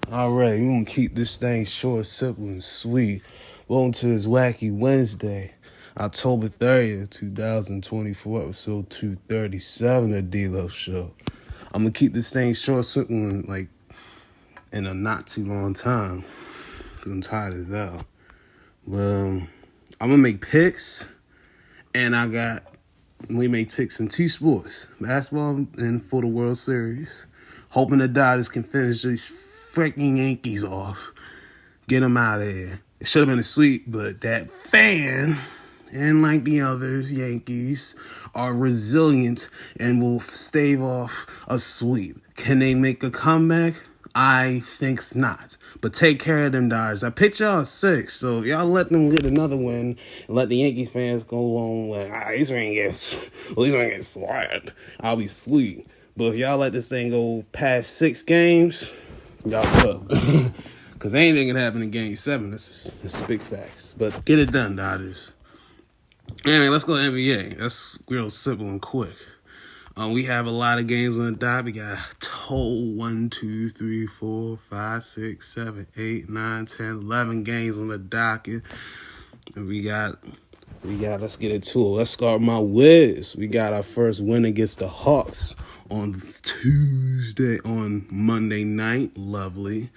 All right, we're gonna keep this thing short, simple, and sweet. Welcome to this wacky Wednesday, October 30th, 2024, episode 237 of D-Lo Show. I'm gonna keep this thing short, simple, and like in a not too long time, because I'm tired as hell. But I'm gonna make picks, and we make picks in two sports, basketball and for the World Series. Hoping the Dodgers can finish these freaking Yankees off. Get them out of here. It should have been a sweep, but that fan, and like the others, Yankees, are resilient and will stave off a sweep. Can they make a comeback? I think's not. But take care of them Dodgers. I picked y'all 6, so if y'all let them get another win and let the Yankees fans go along with, he's gonna get slapped, I'll be sweet. But if y'all let this thing go past 6 games, y'all cook. Because anything can happen in Game 7. This is big facts. But get it done, Dodgers. Anyway, let's go to NBA. That's real simple and quick. We have a lot of games on the dot. We got a total 1, 2, 3, 4, 5, 6, 7, 8, 9, 10, 11 games on the docket. And we got, let's get into it. Let's start my Wiz. We got our first win against the Hawks on Monday night. Lovely.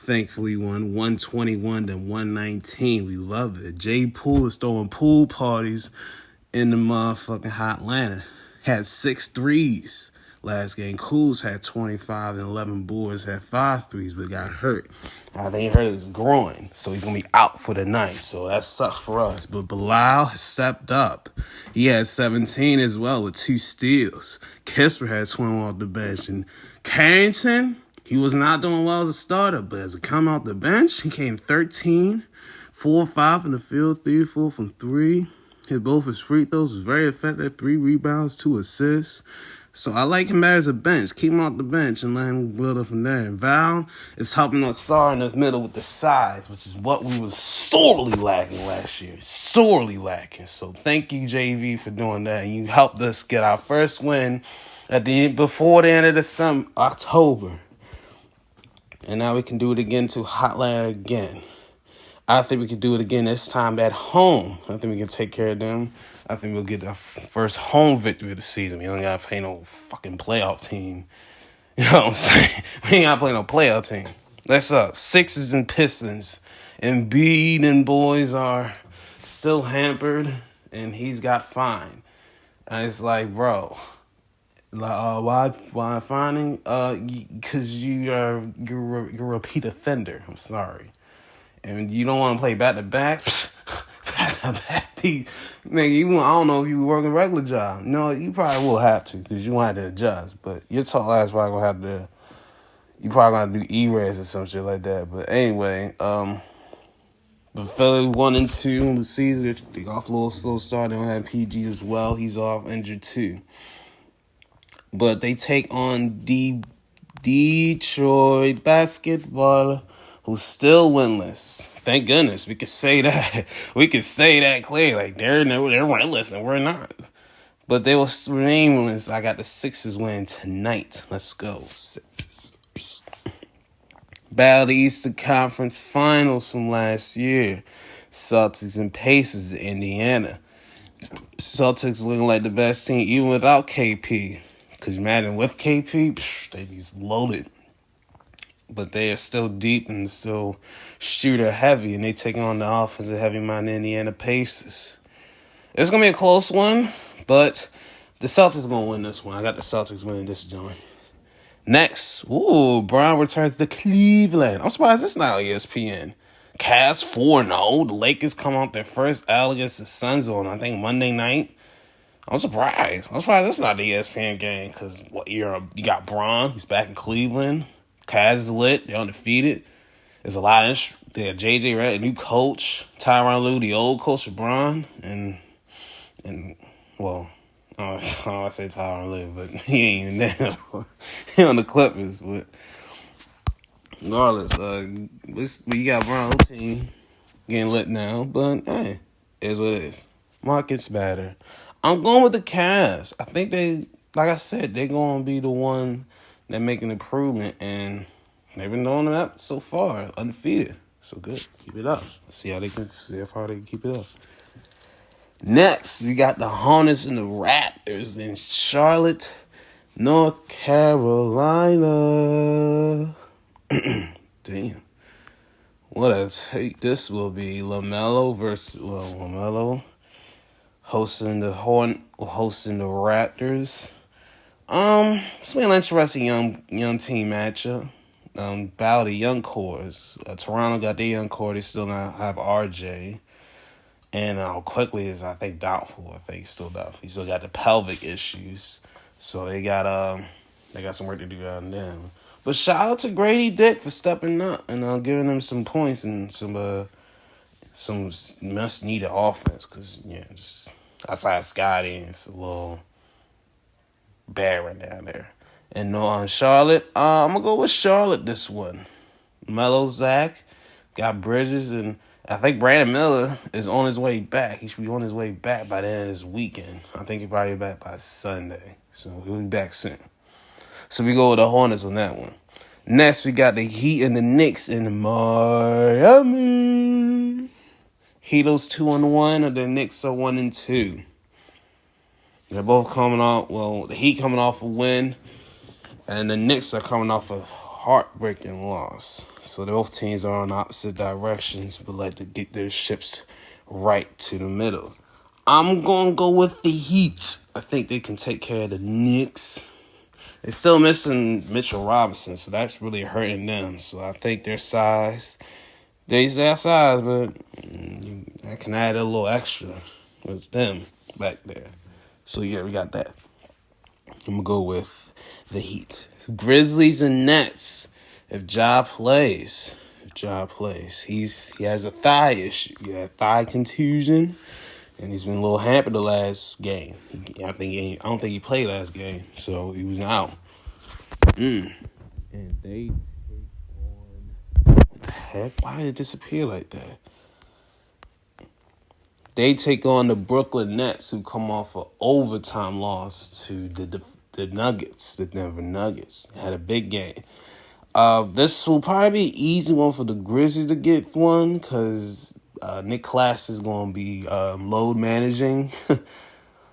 Thankfully won 121 to 119. We love it. Jay Poole is throwing pool parties in the motherfucking hot Atlanta. Had 6 threes last game. Kuz had 25 and 11 boards, had 5 threes, but got hurt. I think he hurt his groin, so he's going to be out for the night. So that sucks for us. But Bilal has stepped up. He had 17 as well with 2 steals. Kisper had 21 off the bench. And Carrington, he was not doing well as a starter, but as a come off the bench, he came 13, 4 5 in the field, 3 4 from 3. Hit both his free throws, was very effective, 3 rebounds, 2 assists. So I like him as a bench. Keep him off the bench and let him build up from there. And Val is helping us Sar in the middle with the size, which is what we was sorely lacking last year. Sorely lacking. So thank you, JV, for doing that. You helped us get our first win before the end of the October. And now we can do it again to Hotline again. I think we can do it again this time at home. I think we can take care of them. I think we'll get our first home victory of the season. We don't got to play no fucking playoff team. You know what I'm saying? We ain't got to play no playoff team. That's up. Sixers and Pistons. And Embiid and boys are still hampered, and he's got fine. And it's like, bro, why fining? Because you're a repeat offender. I'm sorry. And you don't want to play back-to-back? Back-to-back. Nigga, I don't know if you work a regular job. No, you probably will have to because you want to adjust. But your tall ass probably going to have to... You probably going to do E-res or some shit like that. But anyway, the Philly 1 and 2 in the season, they off a little slow start. They don't have PG as well. He's off injured too. But they take on Detroit basketball, who's still winless. Thank goodness. We could say that. We could say that clearly. Like, they're winless and we're not. But they will remain winless. I got the Sixers winning tonight. Let's go. Sixers. Battle the Eastern Conference Finals from last year. Celtics and Pacers in Indiana. Celtics looking like the best team even without KP. Because imagine with KP, they just loaded. But they are still deep and still shooter heavy, and they taking on the offensive heavy-minded Indiana Pacers. It's going to be a close one, but the Celtics going to win this one. I got the Celtics winning this joint. Next, Brown returns to Cleveland. I'm surprised it's not on ESPN. Cavs 4-0. The Lakers come out their first L against the Suns on, I think, Monday night. I'm surprised. it's not the ESPN game because you got Braun. He's back in Cleveland. Cavs is lit. They're undefeated. There's a lot of they got JJ Redd, a new coach. Tyronn Lue, the old coach of Braun. And well, I say Tyronn Lue, but he ain't even there. He on the Clippers. But regardless, we got Braun team getting lit now. But, hey, it is what it is. Markets matter. I'm going with the Cavs. I think like I said, they're going to be the one that make an improvement, and They've been doing that so far, undefeated. So good. Keep it up. Let's see how far they can keep it up. Next, we got the Hornets and the Raptors in Charlotte, North Carolina. Damn. What a take this will be. LaMelo hosting the Raptors. It's been an interesting young team matchup. Battle the young cores. Toronto got their young core. They still not have RJ. And Quickly is, I think, doubtful. I think he's still doubtful. He still got the pelvic issues. So they got some work to do on them. But shout out to Grady Dick for stepping up and giving them some points and some much needed offense. Because, just outside Scotty, it's a little bad right down there. And on Charlotte, I'm going to go with Charlotte this one. Melo, Zach, got Bridges, and I think Brandon Miller is on his way back. He should be on his way back by the end of this weekend. I think he'll probably be back by Sunday. So he'll be back soon. So we go with the Hornets on that one. Next, we got the Heat and the Knicks in Miami. Heat is 2-1, and the Knicks are 1-2. They're both coming off, the Heat coming off a win, and the Knicks are coming off a heartbreaking loss. So both teams are on opposite directions, but like to get their ships right to the middle. I'm going to go with the Heat. I think they can take care of the Knicks. They're still missing Mitchell Robinson, so that's really hurting them. So I think their size, but I can add a little extra with them back there. So yeah, we got that. I'm going to go with the Heat. Grizzlies and Nets. If Ja plays, he has a thigh issue. He had thigh contusion, and he's been a little hampered the last game. I don't think he played last game, so he was out. And they take on, what the heck? Why did it disappear like that? They take on the Brooklyn Nets, who come off an overtime loss to the Nuggets, the Denver Nuggets. They had a big game. This will probably be an easy one for the Grizzlies to get one because Nick Class is going to be load managing.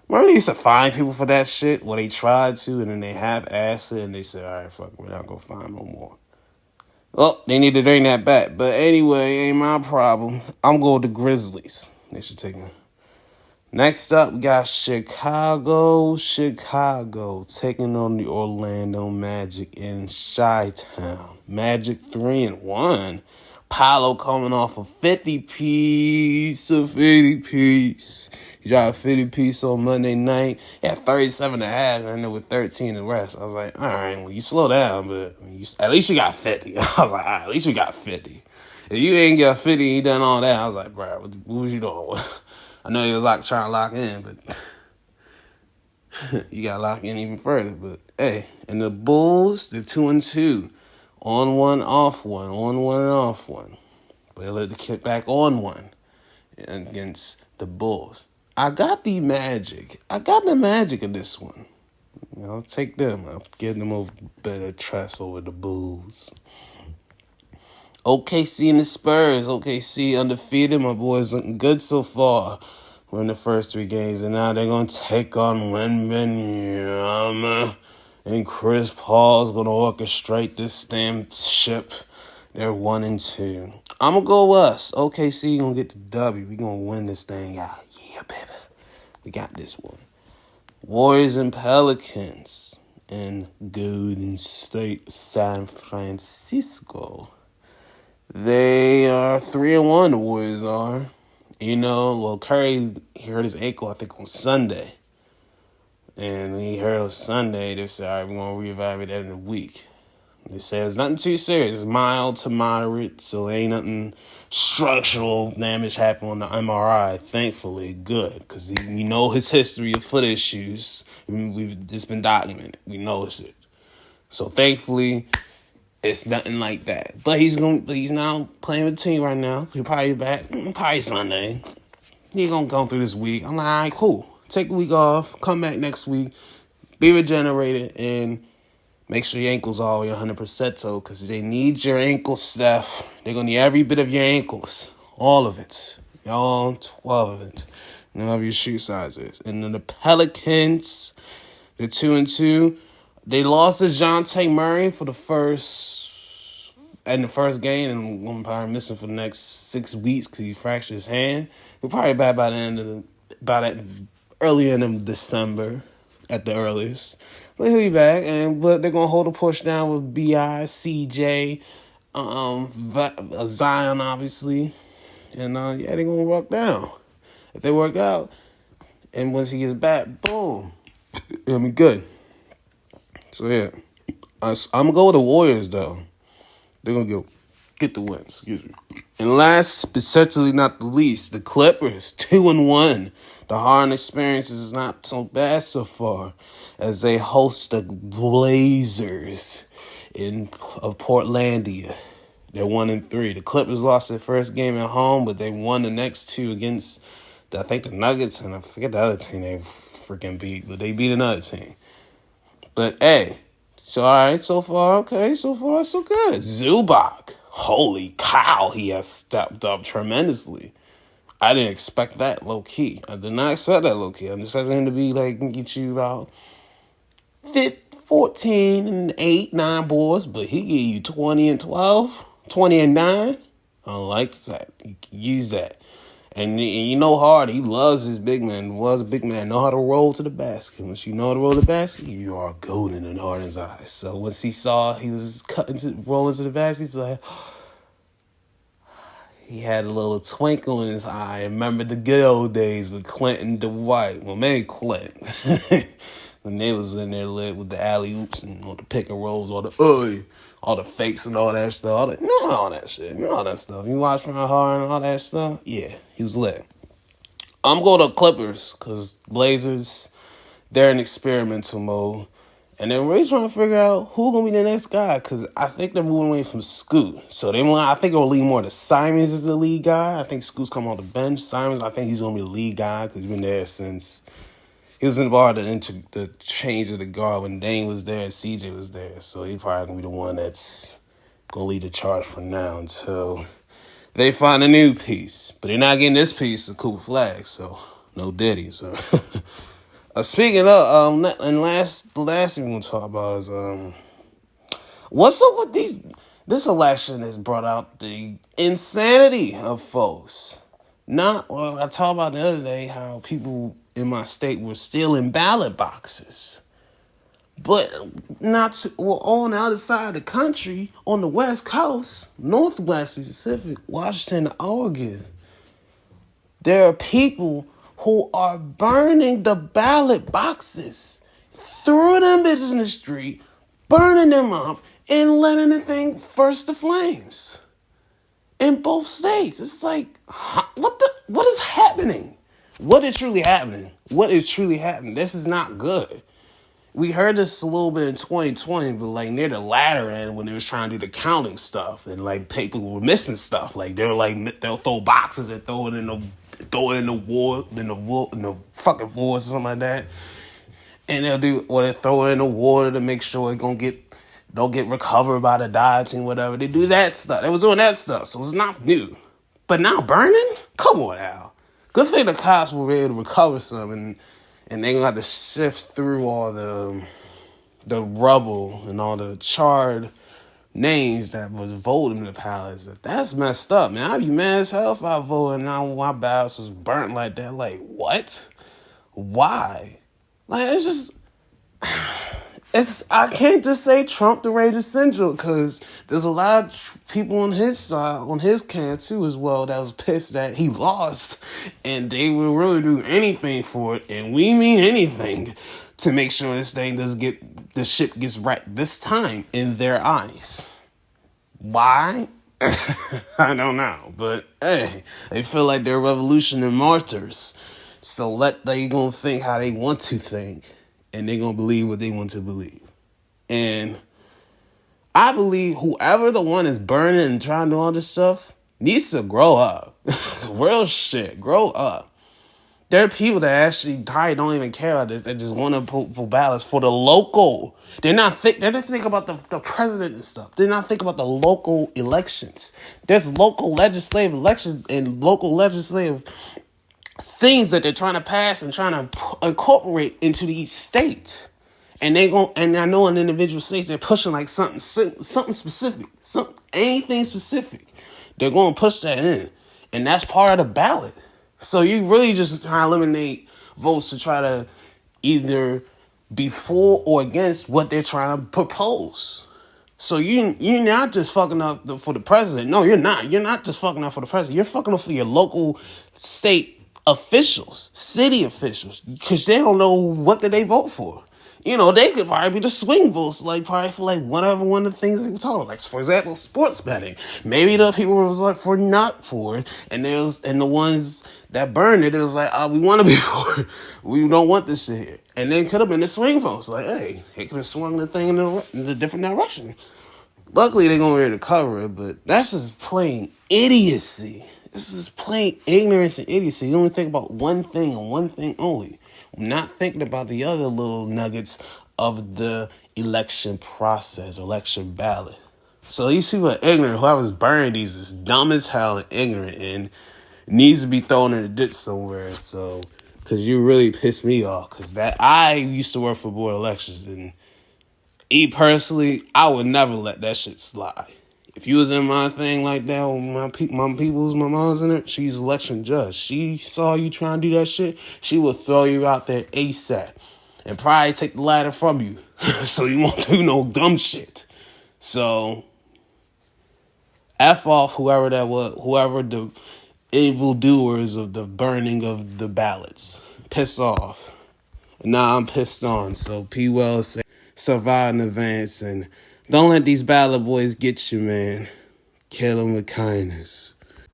Remember they used to fine people for that shit? Well, they tried to, and then they half-assed it, and they said, all right, fuck, we're not going to fine no more. Well, they need to bring that back. But anyway, ain't my problem. I'm going with the Grizzlies. They should take it. Next up, we got Chicago taking on the Orlando Magic in Chi-Town. Magic 3-1. Paolo coming off a 50-piece. He dropped a 50-piece on Monday night. He had 37 and a half, and then with 13 the rest. I was like, all right, well, you slow down, but at least you got 50. I was like, all right, at least you got 50. If you ain't got 50 and you done all that, I was like, bro, what was you doing? I know you was trying to lock in, but you got to lock in even further. But, hey, and the Bulls, they're 2-2. On one, off one. On one and off one. But they let the kid back on one against the Bulls. I got the Magic in this one. I'll take them. I'll give them a better trust over the Bulls. OKC and the Spurs. OKC undefeated. My boys looking good so far. We're in the first 3 games, and now they're going to take on Wembanyama. And Chris Paul's going to orchestrate this damn ship. They're 1-2. I'm going to go with us. OKC going to get the W. We're going to win this thing out. Yeah, baby. We got this one. Warriors and Pelicans in Golden State, San Francisco. They are 3-1, the Warriors are. Curry, he hurt his ankle, I think, on Sunday. And when he hurt on Sunday, they said, all right, we're going to reevaluate that in a week. They said it's nothing too serious. It's mild to moderate, so ain't nothing structural damage happened on the MRI, thankfully. Good, because we know his history of foot issues. It's been documented. We know it. So thankfully, it's nothing like that. But he's now playing with the team right now. He'll probably be back, probably Sunday. He's going to go through this week. I'm like, all right, cool. Take a week off, come back next week, be regenerated, and Make sure your ankles are all 100% though, because they need your ankles, Steph. They're going to need every bit of your ankles. All of it. All 12 of it. Whatever your shoe size is. And then the Pelicans, they're 2-2. They lost to Jonte Murray for the first game, and I'm probably missing for the next 6 weeks because he fractured his hand. He'll probably be back by the end of early end of December at the earliest. But he'll be back, but they're gonna hold a push down with Bi, CJ, Zion, obviously, and they're gonna work down. If they work out, and once he gets back, boom, it'll be good. So yeah, I'm gonna go with the Warriors though. They're gonna get the win. Excuse me. And last, but certainly not the least, the Clippers 2-1. The Harden experience is not so bad so far, as they host the Blazers of Portlandia. They're 1-3. The Clippers lost their first game at home, but they won the next two against, I think, the Nuggets, and I forget the other team they freaking beat, but they beat another team. But hey, so all right, so far, okay, so far so good. Zubac, holy cow, he has stepped up tremendously. I didn't expect that low key. I did not expect that low key. I just expected him to be like get you about 14 and 8, 9 boards, but he gave you 20 and 12, 20 and 9. I like that. You can use that. And you know Harden, he loves his big man. Was a big man. Know how to roll to the basket. Once you know how to roll to the basket, you are golden in Harden's eyes. So once he saw he was rolling to the basket, he's like, he had a little twinkle in his eye. I remember the good old days with Clinton Dwight. Well, maybe Clint. When they was in there lit with the alley-oops and all the pick and rolls, all the fakes and all that stuff. All that shit. All that stuff. You watch my Harden and all that stuff? Yeah, he was lit. I'm going to Clippers because Blazers, they're in experimental mode. And they're really trying to figure out who's going to be the next guy because I think they're moving away from Scoot. So I think it'll lean more to Simons as the lead guy. I think Scoot's coming off the bench. Simons, I think he's going to be the lead guy because he's been there since he was involved in the change of the guard when Dane was there and CJ was there. So he's probably going to be the one that's going to lead the charge for now until they find a new piece. But they're not getting this piece of Cooper Flag, so no Diddy. So speaking of, and the last thing we're going to talk about is what's up with this election has brought out the insanity of folks. I talked about the other day how people in my state were stealing ballot boxes. But on the other side of the country, on the West Coast, Northwest to be specific, Washington, Oregon, there are people who are burning the ballot boxes, throwing them bitches in the street, burning them up, and letting the thing burst the flames. In both states. It's like, what is happening? What is truly happening? What is truly happening? This is not good. We heard this a little bit in 2020, but like near the latter end when they was trying to do the counting stuff and like people were missing stuff. Like they'll throw boxes and throw it in the fucking forest or something like that. And they'll throw it in the water to make sure it don't get recovered by the dive team, whatever. They do that stuff. They was doing that stuff, so it's not new. But now burning? Come on now. Good thing the cops were able to recover some, and they gonna have to sift through all the rubble and all the charred names that was voting in the palace. That's messed up, man. I'd be mad as hell if I voted and now my ballots was burnt like that. Like, what? Why? Like, it's just... I can't just say Trump the Rage Essential because there's a lot of people on his side, on his camp too as well, that was pissed that he lost and they will really do anything for it, and we mean anything to make sure this thing the ship gets right this time in their eyes. Why? I don't know, but hey, they feel like they're revolutionary martyrs, so they gonna think how they want to think. And they're going to believe what they want to believe. And I believe whoever the one is burning and trying to do all this stuff needs to grow up. Real shit. Grow up. There are people that actually probably don't even care about this. They just want to vote for ballots for the local. They're not think about the president and stuff. They're not think about the local elections. There's local legislative elections and local legislative things that they're trying to pass and trying to incorporate into each state. And I know in individual states they're pushing like something specific, anything specific. They're going to push that in, and that's part of the ballot. So you really just try to eliminate votes to try to either be for or against what they're trying to propose. So you're not just fucking up for the president. No, you're not. You're not just fucking up for the president. You're fucking up for your local, state officials, city officials, because they don't know what did they vote for. They could probably be the swing votes, probably for whatever one of the things they were talking about. For example, sports betting. Maybe the people was for not for it, and the ones that burned it was we want to be for it. We don't want this shit here. And then it could have been the swing votes. Hey, it could have swung the thing in a different direction. Luckily, they're going to be able to cover it, but that's just plain idiocy. This is plain ignorance and idiocy. You only think about one thing and one thing only. Not thinking about the other little nuggets of the election process, election ballot. So these people are ignorant. Whoever's burning these is dumb as hell and ignorant and needs to be thrown in a ditch somewhere. So, because you really pissed me off. Because I used to work for board elections, and personally, I would never let that shit slide. If you was in my thing like that, with my mom's in it, she's election judge. She saw you trying to do that shit, she will throw you out there ASAP and probably take the ladder from you so you won't do no dumb shit. So, F off whoever that was, whoever the evildoers of the burning of the ballots. Piss off. Now I'm pissed on. So, P. Wells say, survive in advance and don't let these ballot boys get you, man. Kill them with kindness.